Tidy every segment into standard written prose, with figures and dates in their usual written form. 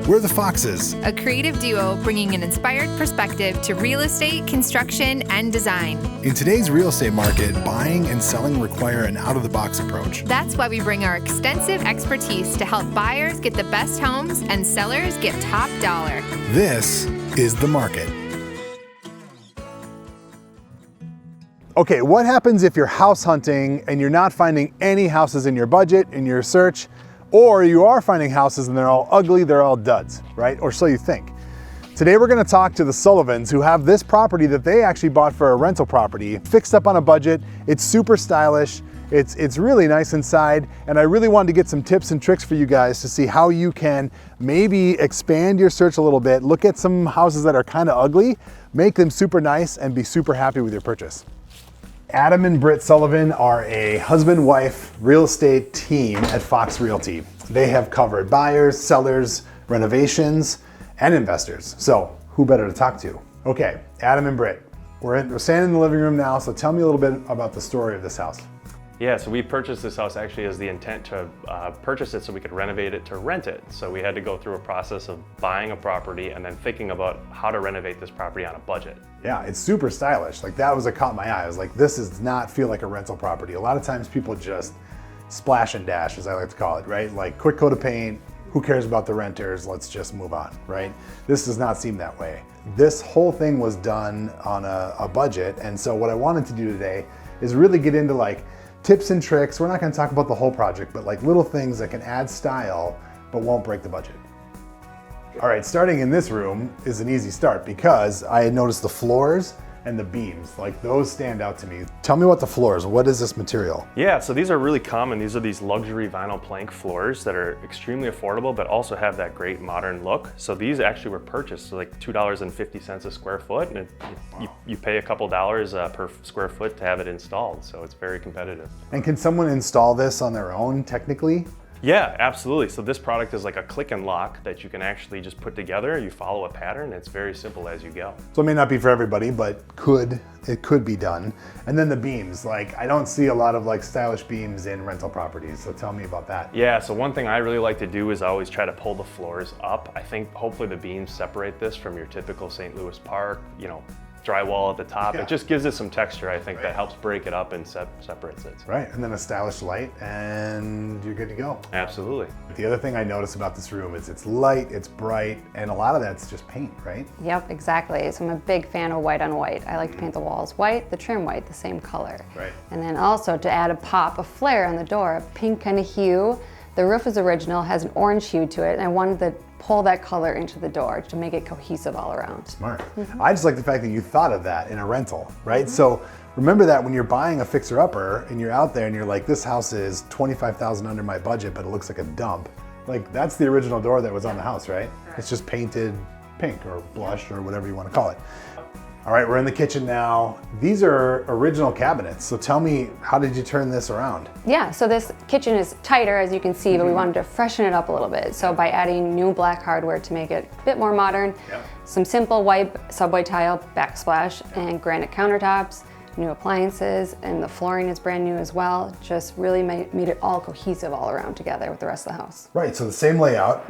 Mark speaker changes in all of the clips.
Speaker 1: We're the Foxes,
Speaker 2: a creative duo bringing an inspired perspective to real estate, construction, and design.
Speaker 1: In today's real estate market, buying and selling require an out-of-the-box approach.
Speaker 2: That's why we bring our extensive expertise to help buyers get the best homes and sellers get top dollar.
Speaker 1: This is The Market.
Speaker 3: Okay, what happens if you're house hunting and you're not finding any houses in your budget, in your search, or you are finding houses and they're all ugly, they're all duds, right? Or so you think. Today we're gonna talk to the Sullivans, who have this property that they actually bought for a rental property, fixed up on a budget. It's super stylish. It's really nice inside, and I really wanted to get some tips and tricks for you guys to see how you can maybe expand your search a little bit, look at some houses that are kind of ugly, make them super nice, and be super happy with your purchase. Adam and Brit Sullivan are a husband-wife real estate team at Fox Realty. They have covered buyers, sellers, renovations, and investors. So who better to talk to? Okay, Adam and Brit, we're standing in the living room now, so tell me a little bit about the story of this house.
Speaker 4: Yeah, so we purchased this house actually as the intent to purchase it so we could renovate it to rent it. So we had to go through a process of buying a property and then thinking about how to renovate this property on a budget.
Speaker 3: Yeah, it's super stylish. Like, that was what caught my eye. I was like, this does not feel like a rental property. A lot of times people just splash and dash, as I like to call it, right? Like, quick coat of paint, who cares about the renters? Let's just move on, right? This does not seem that way. This whole thing was done on a budget. And so what I wanted to do today is really get into like tips and tricks. We're not gonna talk about the whole project, but like little things that can add style, but won't break the budget. All right, starting in this room is an easy start because I had noticed the floors and the beams, like those stand out to me. Tell me about the floors. What is this material?
Speaker 4: Yeah, so these are really common. These are these luxury vinyl plank floors that are extremely affordable, but also have that great modern look. So these actually were purchased for like $2.50 a square foot, and you pay a couple dollars per square foot to have it installed. So it's very competitive. And
Speaker 3: can someone install this on their own technically?
Speaker 4: Yeah, absolutely. So this product is like a click and lock that you can actually just put together. You follow a pattern. It's very simple as you go.
Speaker 3: So it may not be for everybody, but it could be done. And then the beams, like I don't see a lot of like stylish beams in rental properties. So tell me about that.
Speaker 4: Yeah, so one thing I really like to do is I always try to pull the floors up. I think hopefully the beams separate this from your typical St. Louis Park, drywall at the top.
Speaker 3: Yeah.
Speaker 4: It just gives it some texture, I think, that helps break it up and separates it.
Speaker 3: Right, and then a stylish light and you're good to go.
Speaker 4: Absolutely.
Speaker 3: The other thing I noticed about this room is it's light, it's bright, and a lot of that's just paint, right?
Speaker 5: Yep, exactly. So I'm a big fan of white on white. I like to paint the walls white, the trim white, the same color.
Speaker 3: Right.
Speaker 5: And then also to add a pop, a flare on the door, a pink kind of hue. The roof is original, has an orange hue to it, and I wanted to pull that color into the door to make it cohesive all around.
Speaker 3: Smart. Mm-hmm. I just like the fact that you thought of that in a rental, right? Mm-hmm. So remember that when you're buying a fixer-upper and you're out there and you're like, this house is $25,000 under my budget, but it looks like a dump. Like, that's the original door that was on the house, right? It's just painted pink or blush or whatever you want to call it. All right, we're in the kitchen now. These are original cabinets. So tell me, how did you turn this around?
Speaker 5: Yeah, so this kitchen is tighter, as you can see, but we wanted to freshen it up a little bit. So by adding new black hardware to make it a bit more modern, some simple white subway tile backsplash and granite countertops, new appliances, and the flooring is brand new as well. Just really made it all cohesive all around together with the rest of the house.
Speaker 3: Right, so the same layout,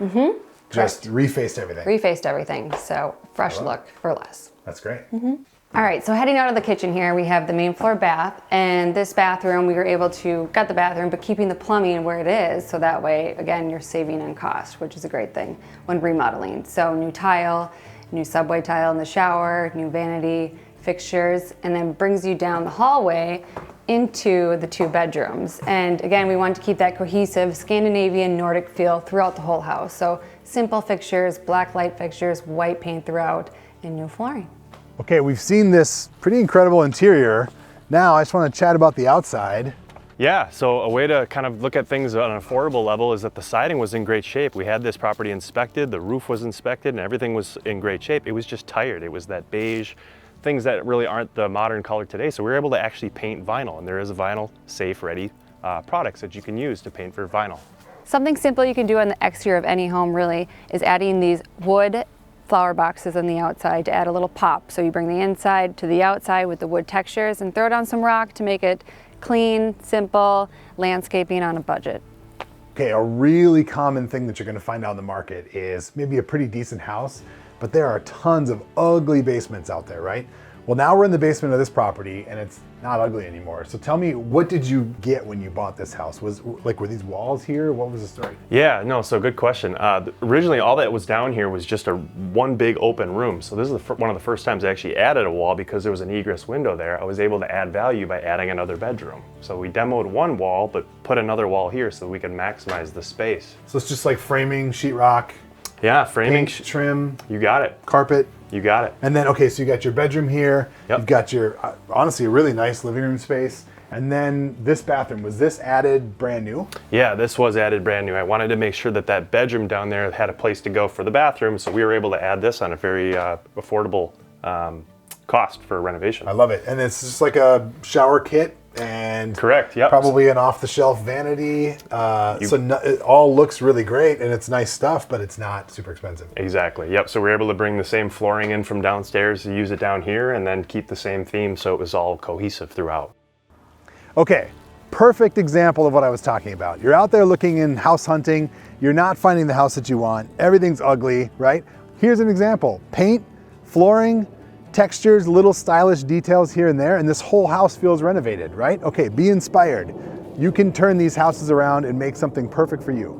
Speaker 3: just refaced everything.
Speaker 5: Refaced everything, so fresh look for less.
Speaker 3: That's great.
Speaker 5: All right, so heading out of the kitchen here, we have the main floor bath, and this bathroom, we were able to gut the bathroom, but keeping the plumbing where it is, so that way, again, you're saving on cost, which is a great thing when remodeling. So new tile, new subway tile in the shower, new vanity, fixtures, and then brings you down the hallway into the two bedrooms. And again, we wanted to keep that cohesive Scandinavian Nordic feel throughout the whole house. So simple fixtures, black light fixtures, white paint throughout, and new flooring.
Speaker 3: Okay, we've seen this pretty incredible interior. Now I just want to chat about the outside.
Speaker 4: Yeah, so a way to kind of look at things on an affordable level is that the siding was in great shape. We had this property inspected, the roof was inspected, and everything was in great shape. It was just tired. It was that beige, things that really aren't the modern color today. So we were able to actually paint vinyl, and there is a vinyl safe, ready products that you can use to paint for vinyl.
Speaker 5: Something simple you can do on the exterior of any home really is adding these wood flower boxes on the outside to add a little pop. So you bring the inside to the outside with the wood textures and throw down some rock to make it clean, simple landscaping on a budget.
Speaker 3: Okay, a really common thing that you're gonna find out in the market is maybe a pretty decent house, but there are tons of ugly basements out there, right? Well, now we're in the basement of this property and it's not ugly anymore. So tell me, what did you get when you bought this house? Were these walls here? What was the story?
Speaker 4: Yeah, no, so good question. Originally, all that was down here was just one big open room. So this is one of the first times I actually added a wall because there was an egress window there. I was able to add value by adding another bedroom. So we demoed one wall, but put another wall here so we can maximize the space.
Speaker 3: So it's just like framing, sheetrock,
Speaker 4: Yeah, framing,
Speaker 3: paint, trim,
Speaker 4: you got it.
Speaker 3: carpet.
Speaker 4: You got it.
Speaker 3: And then, okay, so you got your bedroom here.
Speaker 4: Yep.
Speaker 3: You've got your, honestly, a really nice living room space. And then this bathroom, was this added brand new?
Speaker 4: Yeah, this was added brand new. I wanted to make sure that that bedroom down there had a place to go for the bathroom, so we were able to add this on a very affordable cost for renovation.
Speaker 3: I love it. And it's just like a shower kit and
Speaker 4: Correct, yep.
Speaker 3: probably an off-the-shelf vanity. It all looks really great and it's nice stuff, but it's not super expensive.
Speaker 4: Exactly, yep. So we were able to bring the same flooring in from downstairs to use it down here and then keep the same theme so it was all cohesive throughout.
Speaker 3: Okay, perfect example of what I was talking about. You're out there looking in house hunting, you're not finding the house that you want, everything's ugly, right? Here's an example: paint, flooring, textures, little stylish details here and there, and this whole house feels renovated, right? Okay, be inspired. You can turn these houses around and make something perfect for you.